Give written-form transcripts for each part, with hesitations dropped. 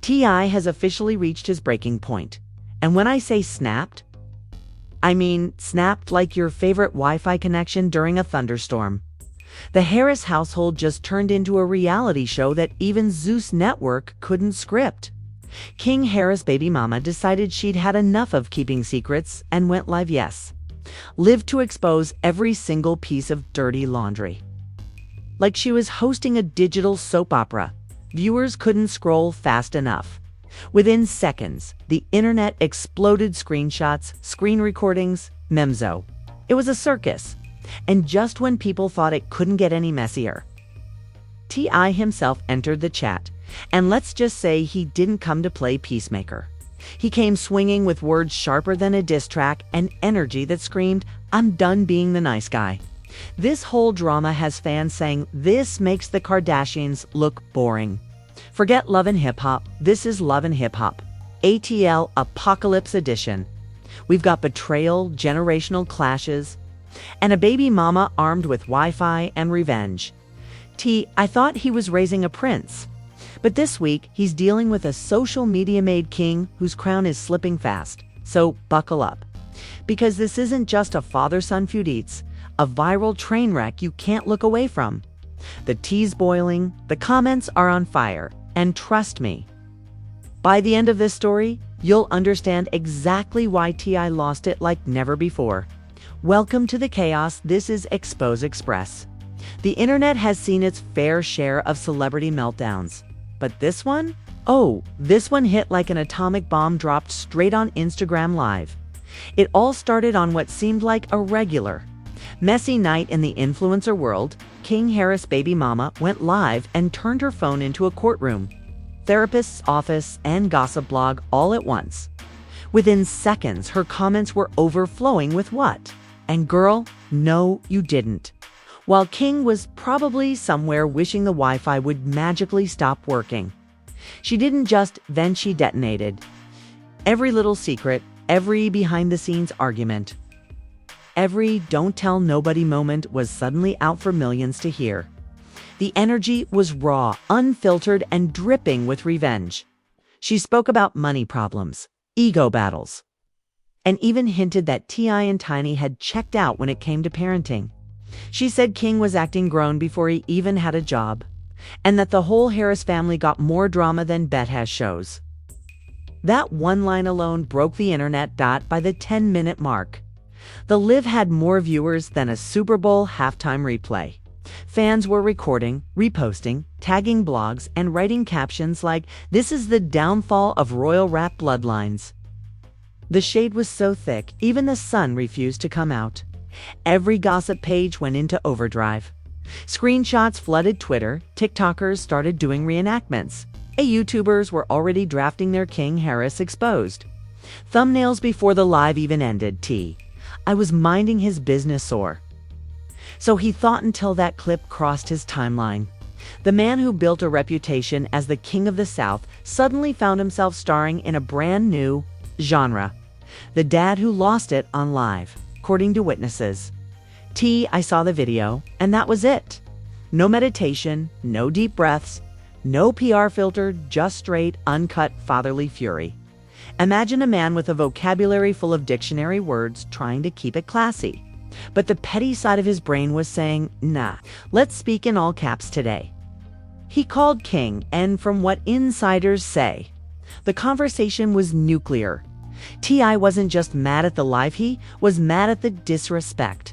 T.I. has officially reached his breaking point. And when I say snapped, I mean snapped like your favorite Wi-Fi connection during a thunderstorm. The Harris household just turned into a reality show that even Zeus Network couldn't script. King Harris' baby mama decided she'd had enough of keeping secrets and went live. Yes, live to expose every single piece of dirty laundry. Like she was hosting a digital soap opera. Viewers couldn't scroll fast enough. Within seconds, the internet exploded screenshots, screen recordings, memzo. It was a circus. And just when people thought it couldn't get any messier, T.I. himself entered the chat. And let's just say he didn't come to play peacemaker. He came swinging with words sharper than a diss track and energy that screamed, "I'm done being the nice guy." This whole drama has fans saying this makes the Kardashians look boring. Forget Love and Hip Hop. This is Love and Hip Hop. ATL Apocalypse Edition. We've got betrayal, generational clashes, and a baby mama armed with Wi-Fi and revenge. I thought he was raising a prince. But this week, he's dealing with a social media-made king whose crown is slipping fast. So buckle up. Because this isn't just a father-son feud, it's a viral train wreck you can't look away from. The tea's boiling, the comments are on fire, and trust me, by the end of this story, you'll understand exactly why T.I. lost it like never before. Welcome to the chaos. This is Expose Express. The internet has seen its fair share of celebrity meltdowns. But this one? Oh, this one hit like an atomic bomb dropped straight on Instagram Live. It all started on what seemed like a regular, messy night in the influencer world. King Harris' baby mama went live and turned her phone into a courtroom, therapist's office, and gossip blog all at once. Within seconds, her comments were overflowing with what? And girl, no, you didn't. While King was probably somewhere wishing the Wi-Fi would magically stop working. She didn't just, then she detonated. Every little secret, every behind-the-scenes argument, every don't tell nobody moment was suddenly out for millions to hear. The energy was raw, unfiltered, and dripping with revenge. She spoke about money problems, ego battles, and even hinted that T.I. and Tiny had checked out when it came to parenting. She said King was acting grown before he even had a job, and that the whole Harris family got more drama than Bet has shows. That one line alone broke the internet. By the 10-minute mark, the live had more viewers than a Super Bowl halftime replay. Fans were recording, reposting, tagging blogs, and writing captions like, "This is the downfall of royal rap bloodlines." The shade was so thick, even the sun refused to come out. Every gossip page went into overdrive. Screenshots flooded Twitter, TikTokers started doing reenactments, and YouTubers were already drafting their King Harris exposed. Thumbnails before the live even ended. I was minding his business or so he thought until that clip crossed his timeline. The man who built a reputation as the King of the South suddenly found himself starring in a brand new genre. The dad who lost it on live, according to witnesses. I saw the video, and that was it. No meditation, no deep breaths, no PR filter, just straight, uncut fatherly fury. Imagine a man with a vocabulary full of dictionary words trying to keep it classy. But the petty side of his brain was saying, nah, let's speak in all caps today. He called King, and from what insiders say, the conversation was nuclear. T.I. wasn't just mad at the live, he was mad at the disrespect,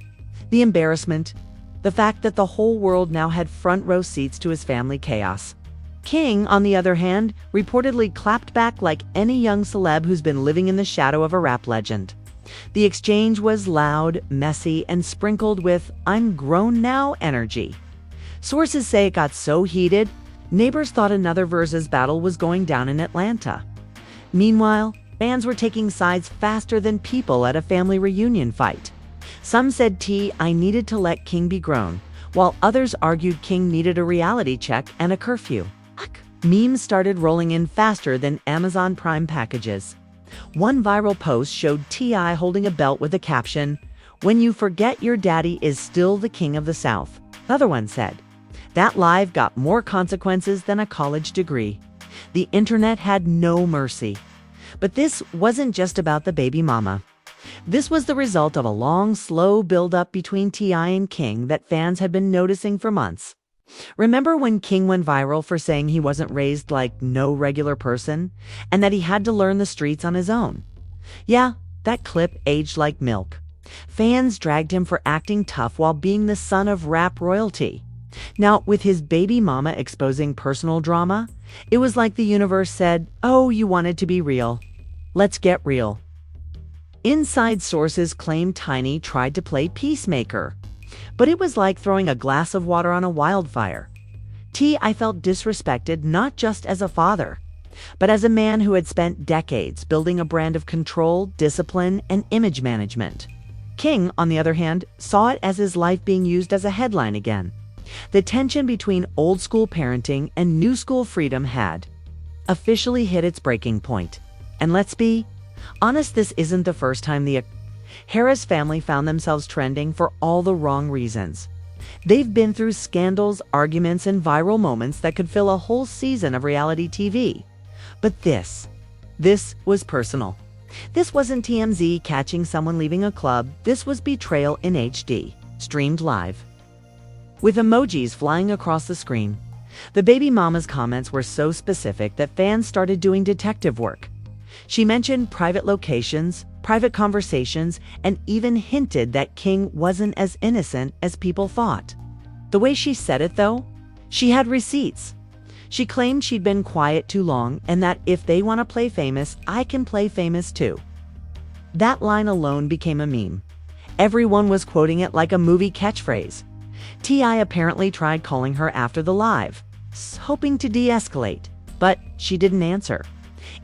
the embarrassment, the fact that the whole world now had front row seats to his family chaos. King, on the other hand, reportedly clapped back like any young celeb who's been living in the shadow of a rap legend. The exchange was loud, messy, and sprinkled with "I'm grown now" energy. Sources say it got so heated, neighbors thought another versus battle was going down in Atlanta. Meanwhile, fans were taking sides faster than people at a family reunion fight. Some said I needed to let King be grown, while others argued King needed a reality check and a curfew. Memes started rolling in faster than Amazon Prime packages. One viral post showed T.I. holding a belt with the caption, "When you forget your daddy is still the King of the South." Another one said, "That live got more consequences than a college degree." The internet had no mercy. But this wasn't just about the baby mama. This was the result of a long, slow build-up between T.I. and King that fans had been noticing for months. Remember when King went viral for saying he wasn't raised like no regular person, and that he had to learn the streets on his own? Yeah, that clip aged like milk. Fans dragged him for acting tough while being the son of rap royalty. Now, with his baby mama exposing personal drama, it was like the universe said, "Oh, you wanted to be real. Let's get real." Inside sources claim Tiny tried to play peacemaker, but it was like throwing a glass of water on a wildfire. T.I. felt disrespected not just as a father, but as a man who had spent decades building a brand of control, discipline, and image management. King, on the other hand, saw it as his life being used as a headline again. The tension between old-school parenting and new-school freedom had officially hit its breaking point. And let's be honest, this isn't the first time the Harris family found themselves trending for all the wrong reasons. They've been through scandals, arguments, and viral moments that could fill a whole season of reality TV. But this was personal. This wasn't TMZ catching someone leaving a club. This was betrayal in HD, streamed live, with emojis flying across the screen. The baby mama's comments were so specific that fans started doing detective work. She mentioned private locations, private conversations, and even hinted that King wasn't as innocent as people thought. The way she said it, though, she had receipts. She claimed she'd been quiet too long and that if they want to play famous, I can play famous too. That line alone became a meme. Everyone was quoting it like a movie catchphrase. T.I. apparently tried calling her after the live, hoping to de-escalate, but she didn't answer.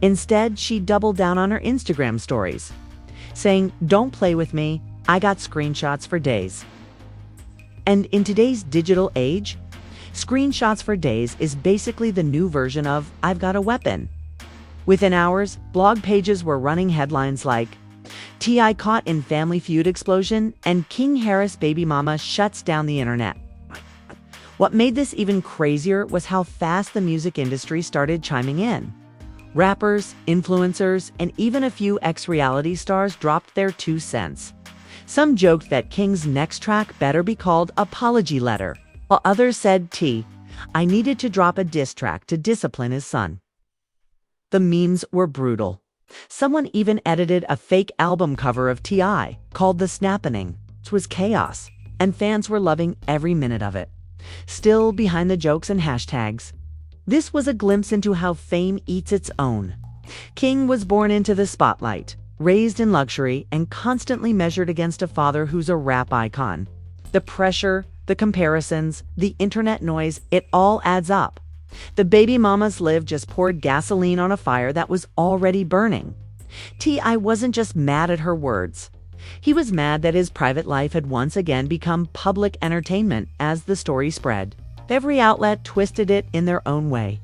Instead, she doubled down on her Instagram stories, saying, "Don't play with me, I got screenshots for days." And in today's digital age, screenshots for days is basically the new version of "I've got a weapon." Within hours, blog pages were running headlines like, "T.I. caught in Family Feud explosion," and "King Harris baby mama shuts down the internet." What made this even crazier was how fast the music industry started chiming in. Rappers, influencers, and even a few ex-reality stars dropped their 2 cents. Some joked that King's next track better be called Apology Letter, while others said, "I needed to drop a diss track to discipline his son." The memes were brutal. Someone even edited a fake album cover of T.I. called The Snappening. It was chaos, and fans were loving every minute of it. Still, behind the jokes and hashtags, this was a glimpse into how fame eats its own. King was born into the spotlight, raised in luxury, and constantly measured against a father who's a rap icon. The pressure, the comparisons, the internet noise, it all adds up. The baby mama's live just poured gasoline on a fire that was already burning. T.I. wasn't just mad at her words. He was mad that his private life had once again become public entertainment as the story spread. Every outlet twisted it in their own way.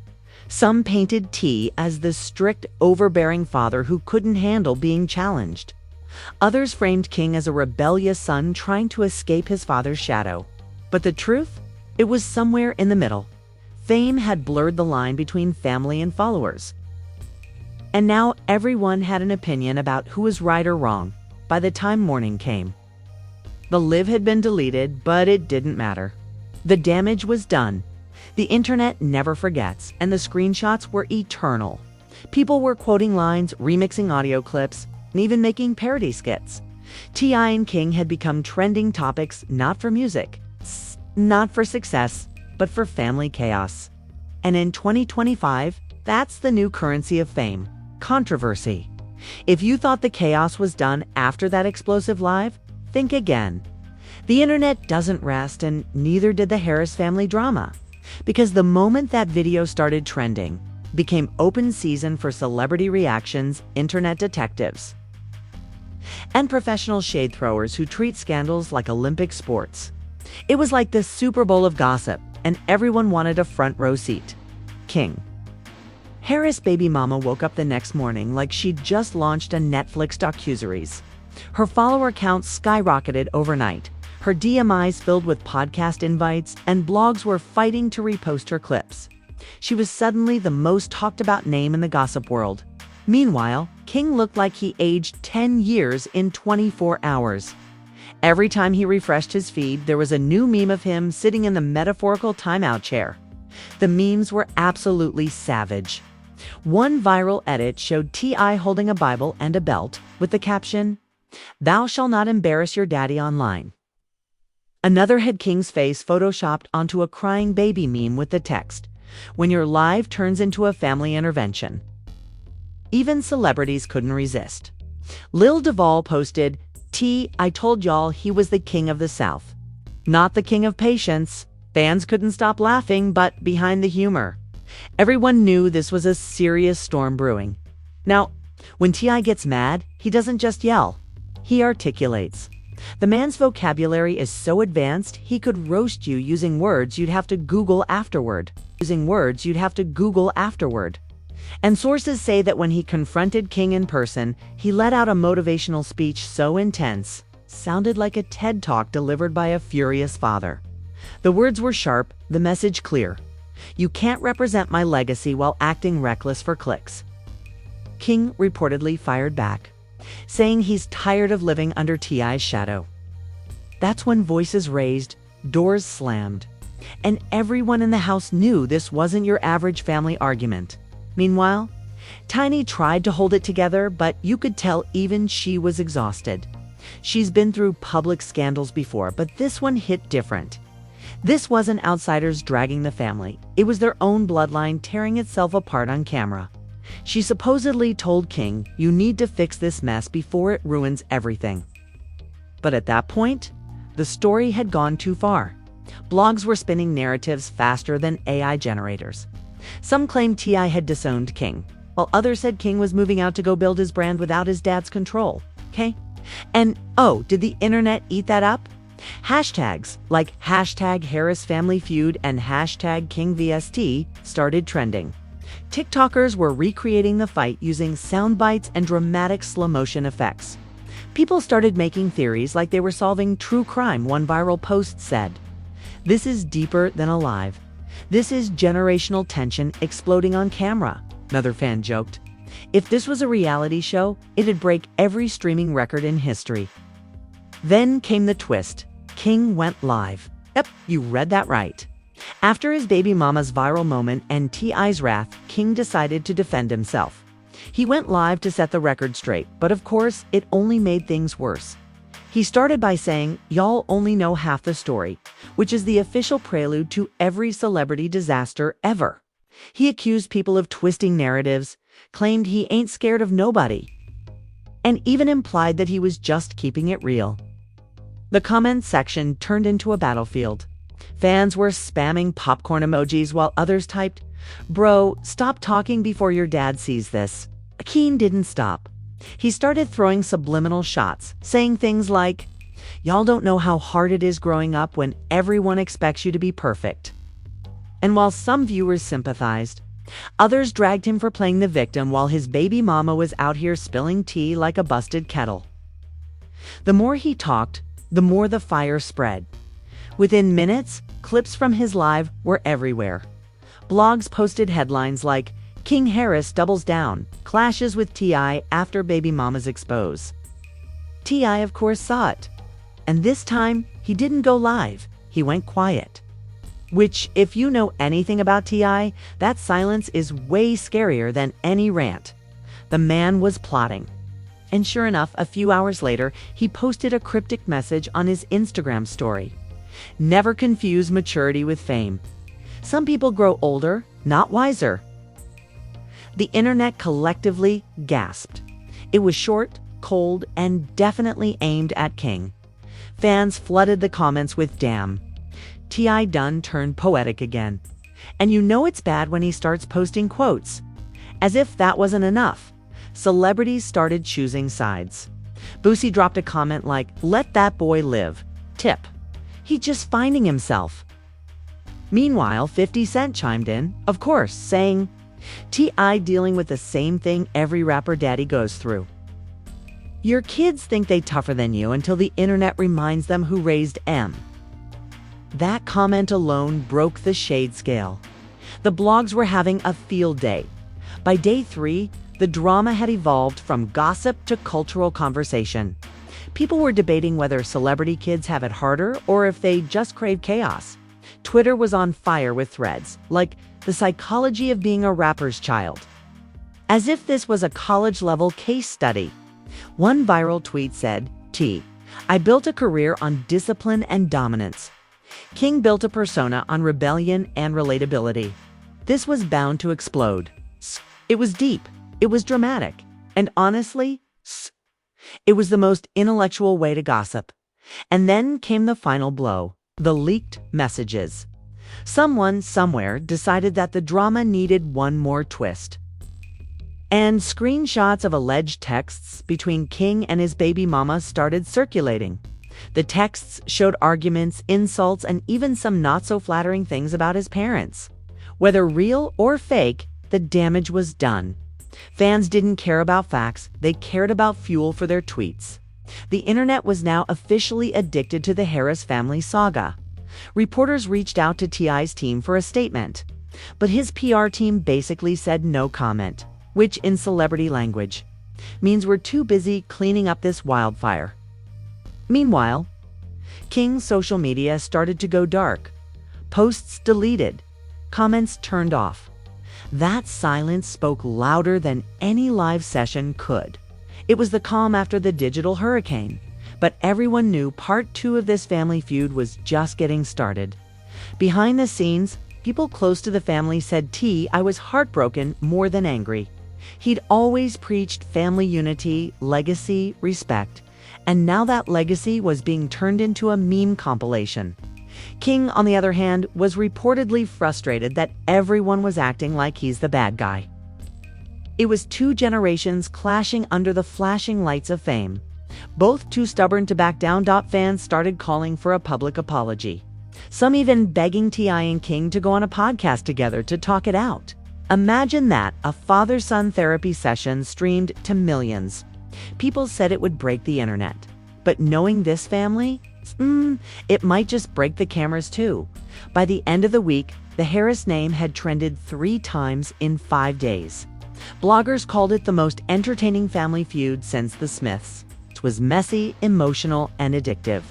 Some painted T as the strict, overbearing father who couldn't handle being challenged. Others framed King as a rebellious son trying to escape his father's shadow. But the truth? It was somewhere in the middle. Fame had blurred the line between family and followers. And now everyone had an opinion about who was right or wrong by the time morning came. The live had been deleted, but it didn't matter. The damage was done. The internet never forgets, and the screenshots were eternal. People were quoting lines, remixing audio clips, and even making parody skits. T.I. and King had become trending topics not for music, not for success, but for family chaos. And in 2025, that's the new currency of fame: controversy. If you thought the chaos was done after that explosive live, think again. The internet doesn't rest, and neither did the Harris family drama. Because the moment that video started trending, became open season for celebrity reactions, internet detectives, and professional shade throwers who treat scandals like Olympic sports. It was like the Super Bowl of gossip, and everyone wanted a front row seat. King Harris baby mama woke up the next morning like she'd just launched a Netflix docuseries. Her follower count skyrocketed overnight. Her DMIs filled with podcast invites, and blogs were fighting to repost her clips. She was suddenly the most talked about name in the gossip world. Meanwhile, King looked like he aged 10 years in 24 hours. Every time he refreshed his feed, there was a new meme of him sitting in the metaphorical timeout chair. The memes were absolutely savage. One viral edit showed T.I. holding a Bible and a belt with the caption, "Thou shalt not embarrass your daddy online." Another had King's face photoshopped onto a crying baby meme with the text, "When your live turns into a family intervention." Even celebrities couldn't resist. Lil Duval posted, I told y'all he was the king of the South. Not the king of patience." Fans couldn't stop laughing, but behind the humor, everyone knew this was a serious storm brewing. Now, when T.I. gets mad, he doesn't just yell. He articulates. The man's vocabulary is so advanced, he could roast you using words you'd have to Google afterward. And sources say that when he confronted King in person, he let out a motivational speech so intense, sounded like a TED Talk delivered by a furious father. The words were sharp, the message clear. You can't represent my legacy while acting reckless for clicks. King reportedly fired back, saying he's tired of living under T.I.'s shadow. That's when voices raised, doors slammed, and everyone in the house knew this wasn't your average family argument. Meanwhile, Tiny tried to hold it together, but you could tell even she was exhausted. She's been through public scandals before, but this one hit different. This wasn't outsiders dragging the family. It was their own bloodline tearing itself apart on camera. She supposedly told King, "You need to fix this mess before it ruins everything." But at that point, the story had gone too far. Blogs were spinning narratives faster than AI generators. Some claimed T.I. had disowned King, while others said King was moving out to go build his brand without his dad's control. Okay? And oh, did the internet eat that up? Hashtags like #HarrisFamilyFeud and #KingVST started trending. TikTokers were recreating the fight using sound bites and dramatic slow-motion effects. People started making theories like they were solving true crime, one viral post said. "This is deeper than Alive. This is generational tension exploding on camera," another fan joked. If this was a reality show, it'd break every streaming record in history. Then came the twist. King went live. Yep, you read that right. After his baby mama's viral moment and T.I.'s wrath, King decided to defend himself. He went live to set the record straight, but of course, it only made things worse. He started by saying, "Y'all only know half the story," which is the official prelude to every celebrity disaster ever. He accused people of twisting narratives, claimed he ain't scared of nobody, and even implied that he was just keeping it real. The comments section turned into a battlefield. Fans were spamming popcorn emojis while others typed, "Bro, stop talking before your dad sees this." King didn't stop. He started throwing subliminal shots, saying things like, "Y'all don't know how hard it is growing up when everyone expects you to be perfect." And while some viewers sympathized, others dragged him for playing the victim while his baby mama was out here spilling tea like a busted kettle. The more he talked, the more the fire spread. Within minutes, clips from his live were everywhere. Blogs posted headlines like, "King Harris doubles down, clashes with T.I. after baby mama's expose." T.I. of course saw it. And this time, he didn't go live, he went quiet. Which, if you know anything about T.I., that silence is way scarier than any rant. The man was plotting. And sure enough, a few hours later, he posted a cryptic message on his Instagram story. "Never confuse maturity with fame. Some people grow older, not wiser." The internet collectively gasped. It was short, cold, and definitely aimed at King. Fans flooded the comments with "Damn. T.I. done turned poetic again." And you know it's bad when he starts posting quotes. As if that wasn't enough, celebrities started choosing sides. Boosie dropped a comment like, "Let that boy live. Tip. He's just finding himself." Meanwhile, 50 Cent chimed in, of course, saying, "T.I. dealing with the same thing every rapper daddy goes through." Your kids think they tougher than you until the internet reminds them who raised M. That comment alone broke the shade scale. The blogs were having a field day. By day 3, the drama had evolved from gossip to cultural conversation. People were debating whether celebrity kids have it harder or if they just crave chaos. Twitter was on fire with threads, like the psychology of being a rapper's child. As if this was a college-level case study. One viral tweet said, I built a career on discipline and dominance. King built a persona on rebellion and relatability. This was bound to explode. It was deep, it was dramatic, and honestly, it was the most intellectual way to gossip. And then came the final blow, the leaked messages. Someone, somewhere, decided that the drama needed one more twist. And screenshots of alleged texts between King and his baby mama started circulating. The texts showed arguments, insults, and even some not-so-flattering things about his parents. Whether real or fake, the damage was done. Fans didn't care about facts, they cared about fuel for their tweets. The internet was now officially addicted to the Harris family saga. Reporters reached out to T.I.'s team for a statement, but his PR team basically said no comment, which in celebrity language means we're too busy cleaning up this wildfire. Meanwhile, King's social media started to go dark. Posts deleted, comments turned off. That silence spoke louder than any live session could. It was the calm after the digital hurricane, but everyone knew part 2 of this family feud was just getting started. Behind the scenes, people close to the family said I was heartbroken more than angry. He'd always preached family unity, legacy, respect, and now that legacy was being turned into a meme compilation. King, on the other hand, was reportedly frustrated that everyone was acting like he's the bad guy. It was 2 generations clashing under the flashing lights of fame. Both too stubborn to back down. Fans started calling for a public apology. Some even begging T.I. and King to go on a podcast together to talk it out. Imagine that, a father-son therapy session streamed to millions. People said it would break the internet. But knowing this family, it might just break the cameras too. By the end of the week, the Harris name had trended 3 times in 5 days. Bloggers called it the most entertaining family feud since the Smiths. It was messy, emotional, and addictive.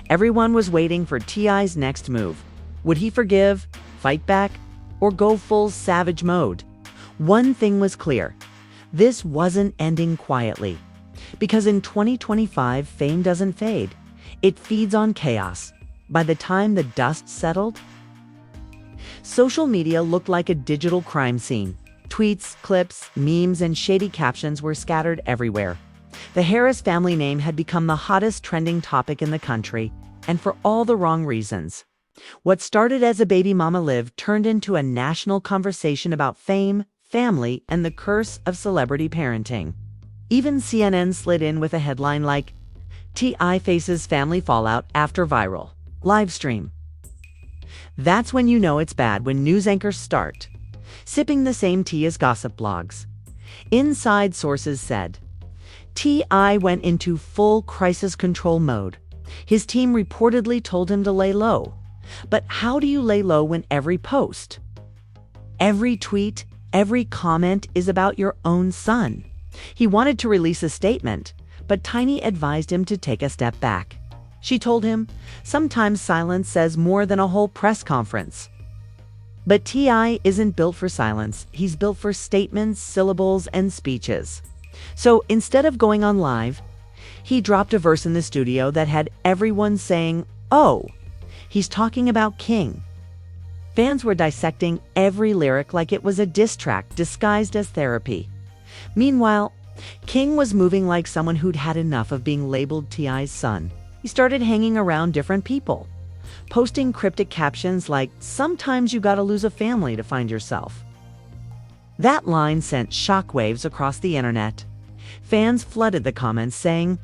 Everyone was waiting for T.I.'s next move. Would he forgive, fight back, or go full savage mode? One thing was clear. This wasn't ending quietly. Because in 2025, fame doesn't fade. It feeds on chaos. By the time the dust settled, social media looked like a digital crime scene. Tweets, clips, memes, and shady captions were scattered everywhere. The Harris family name had become the hottest trending topic in the country, and for all the wrong reasons. What started as a baby mama live turned into a national conversation about fame, family, and the curse of celebrity parenting. Even CNN slid in with a headline like, T.I. faces family fallout after viral livestream. That's when you know it's bad, when news anchors start sipping the same tea as gossip blogs. Inside sources said, T.I. went into full crisis control mode. His team reportedly told him to lay low. But how do you lay low when every post, every tweet, every comment is about your own son? He wanted to release a statement, but Tiny advised him to take a step back. She told him, sometimes silence says more than a whole press conference. But T.I. isn't built for silence. He's built for statements, syllables, and speeches. So instead of going on live, he dropped a verse in the studio that had everyone saying, oh, he's talking about King. Fans were dissecting every lyric like it was a diss track disguised as therapy. Meanwhile, King was moving like someone who'd had enough of being labeled T.I.'s son. He started hanging around different people, posting cryptic captions like, sometimes you gotta lose a family to find yourself. That line sent shockwaves across the internet. Fans flooded the comments saying,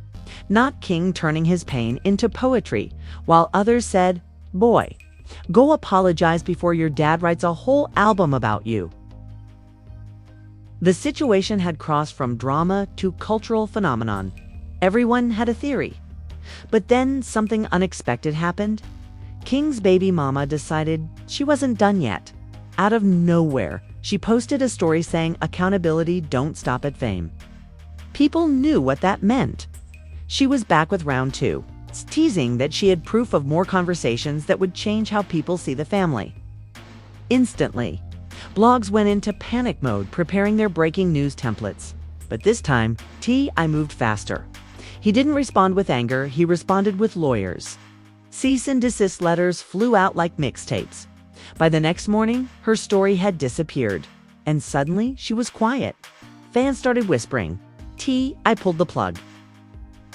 not King turning his pain into poetry, while others said, boy, go apologize before your dad writes a whole album about you. The situation had crossed from drama to cultural phenomenon. Everyone had a theory. But then something unexpected happened. King's baby mama decided she wasn't done yet. out of nowhere, she posted a story saying accountability don't stop at fame. People knew what that meant. She was back with round two, teasing that she had proof of more conversations that would change how people see the family. Instantly, blogs went into panic mode preparing their breaking news templates. But this time, T.I. moved faster. He didn't respond with anger, he responded with lawyers. Cease and desist letters flew out like mixtapes. By the next morning, her story had disappeared. And suddenly, she was quiet. Fans started whispering, T.I. pulled the plug.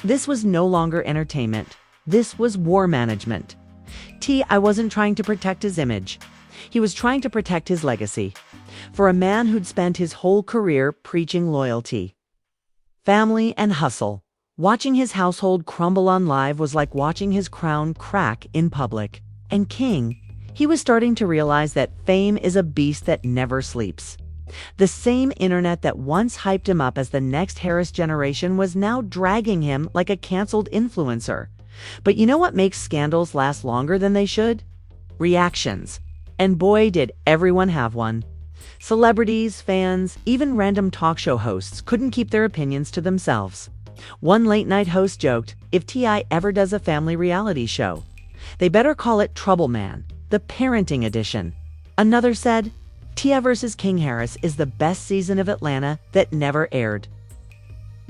This was no longer entertainment. This was war management. T.I. wasn't trying to protect his image. He was trying to protect his legacy. For a man who'd spent his whole career preaching loyalty, family, and hustle, watching his household crumble on live was like watching his crown crack in public. And King, he was starting to realize that fame is a beast that never sleeps. The same internet that once hyped him up as the next Harris generation was now dragging him like a canceled influencer. But you know what makes scandals last longer than they should? Reactions. And boy, did everyone have one. Celebrities, fans, even random talk show hosts couldn't keep their opinions to themselves. One late-night host joked, if T.I. ever does a family reality show, they better call it Trouble Man, the parenting edition. Another said, T.I. vs. King Harris is the best season of Atlanta that never aired.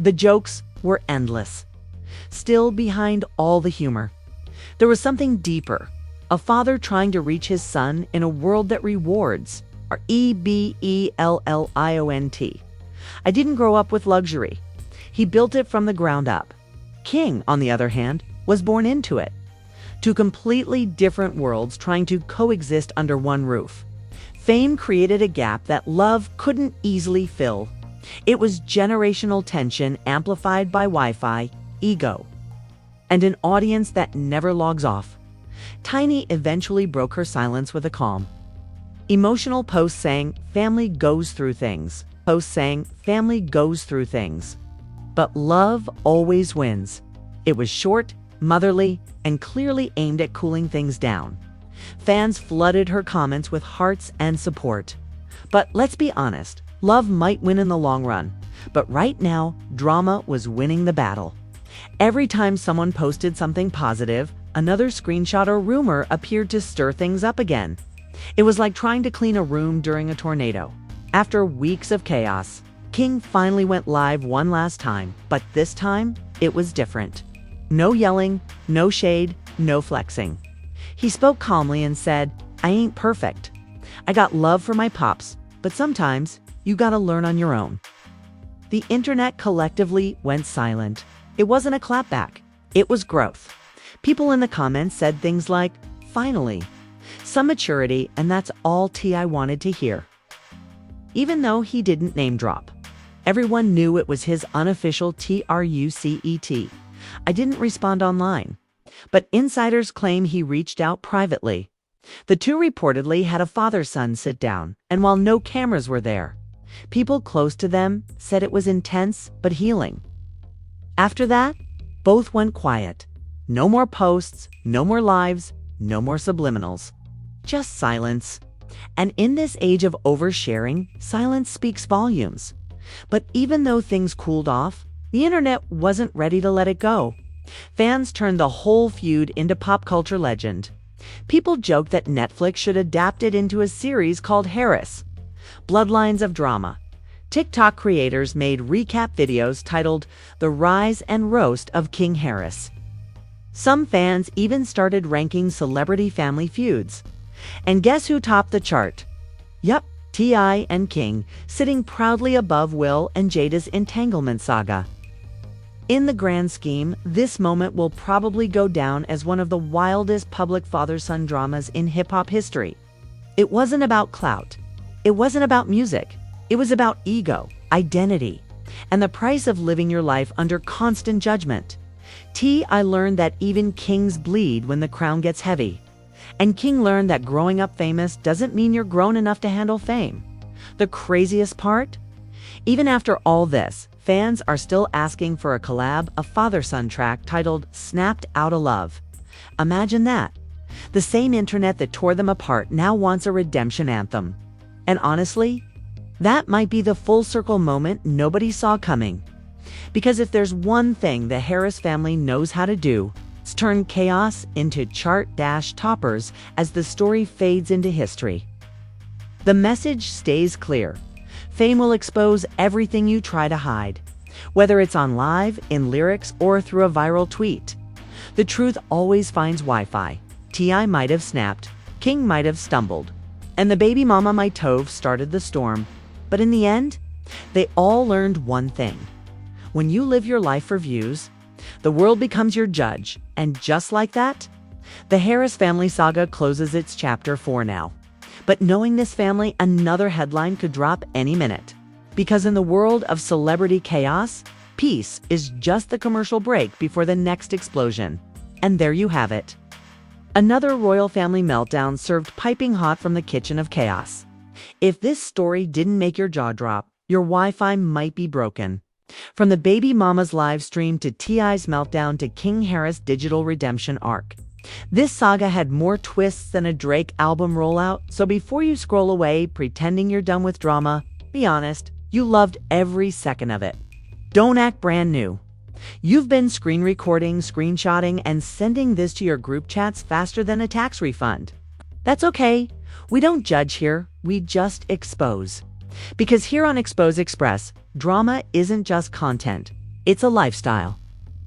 The jokes were endless. Still, behind all the humor, there was something deeper. A father trying to reach his son in a world that rewards. Rebelliont. I didn't grow up with luxury. He built it from the ground up. King, on the other hand, was born into it. Two completely different worlds trying to coexist under one roof. Fame created a gap that love couldn't easily fill. It was generational tension amplified by Wi-Fi, ego, and an audience that never logs off. Tiny eventually broke her silence with a calm. Emotional posts saying, family goes through things. Posts saying, family goes through things. But love always wins. It was short, motherly, and clearly aimed at cooling things down. Fans flooded her comments with hearts and support. But let's be honest, love might win in the long run. But right now, drama was winning the battle. Every time someone posted something positive, another screenshot or rumor appeared to stir things up again. It was like trying to clean a room during a tornado. After weeks of chaos, King finally went live one last time, but this time, it was different. No yelling, no shade, no flexing. He spoke calmly and said, I ain't perfect. I got love for my pops, but sometimes you gotta learn on your own. The internet collectively went silent. It wasn't a clapback. It was growth. People in the comments said things like, finally, some maturity, and that's all T.I. wanted to hear. Even though he didn't name drop, everyone knew it was his unofficial TRUCET. I didn't respond online, but insiders claim he reached out privately. The two reportedly had a father-son sit down, and while no cameras were there, people close to them said it was intense but healing. After that, both went quiet. No more posts, no more lives, no more subliminals. Just silence. And in this age of oversharing, silence speaks volumes. But even though things cooled off, the internet wasn't ready to let it go. Fans turned the whole feud into pop culture legend. People joked that Netflix should adapt it into a series called Harris, Bloodlines of Drama. TikTok creators made recap videos titled The Rise and Roast of King Harris. Some fans even started ranking celebrity family feuds. And guess who topped the chart? Yup, T.I. and King, sitting proudly above Will and Jada's entanglement saga. In the grand scheme, this moment will probably go down as one of the wildest public father-son dramas in hip-hop history. It wasn't about clout. It wasn't about music. It was about ego, identity, and the price of living your life under constant judgment. T.I. learned that even kings bleed when the crown gets heavy. And King learned that growing up famous doesn't mean you're grown enough to handle fame. The craziest part? Even after all this, fans are still asking for a collab, a father-son track titled Snapped Outta Love. Imagine that. The same internet that tore them apart now wants a redemption anthem. And honestly, that might be the full circle moment nobody saw coming. Because if there's one thing the Harris family knows how to do, it's turn chaos into chart-toppers as the story fades into history. The message stays clear. Fame will expose everything you try to hide, whether it's on live, in lyrics, or through a viral tweet. The truth always finds Wi-Fi. T.I. might have snapped, King might have stumbled, and the baby mama might have started the storm. But in the end, they all learned one thing. When you live your life for views, the world becomes your judge, and just like that, the Harris family saga closes its chapter for now. But knowing this family, another headline could drop any minute. Because in the world of celebrity chaos, peace is just the commercial break before the next explosion. And there you have it. Another royal family meltdown served piping hot from the kitchen of chaos. If this story didn't make your jaw drop, your Wi-Fi might be broken. From the baby mama's live stream to T.I.'s meltdown to King Harris' digital redemption arc. This saga had more twists than a Drake album rollout, so before you scroll away pretending you're done with drama, be honest, you loved every second of it. Don't act brand new. You've been screen recording, screenshotting, and sending this to your group chats faster than a tax refund. That's okay. We don't judge here, we just expose. Because here on Expose Express, drama isn't just content, it's a lifestyle.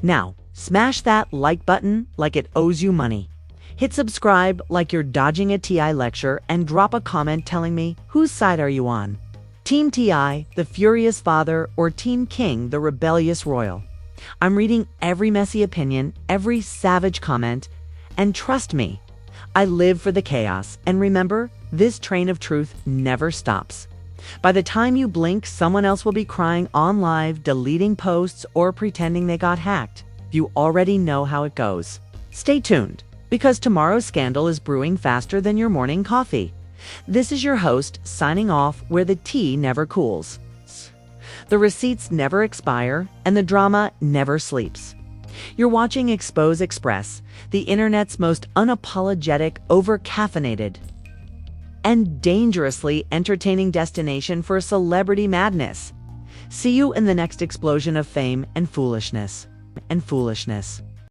Now, smash that like button like it owes you money. Hit subscribe like you're dodging a T.I. lecture, and drop a comment telling me whose side are you on. Team T.I., the furious father, or Team King, the rebellious royal? I'm reading every messy opinion, every savage comment, and trust me, I live for the chaos. And remember, this train of truth never stops. By the time you blink, someone else will be crying on live, deleting posts, or pretending they got hacked. You already know how it goes. Stay tuned, because tomorrow's scandal is brewing faster than your morning coffee. This is your host, signing off where the tea never cools. The receipts never expire, and the drama never sleeps. You're watching Expose Express, the internet's most unapologetic, over-caffeinated, and dangerously entertaining destination for celebrity madness. See you in the next explosion of fame and foolishness.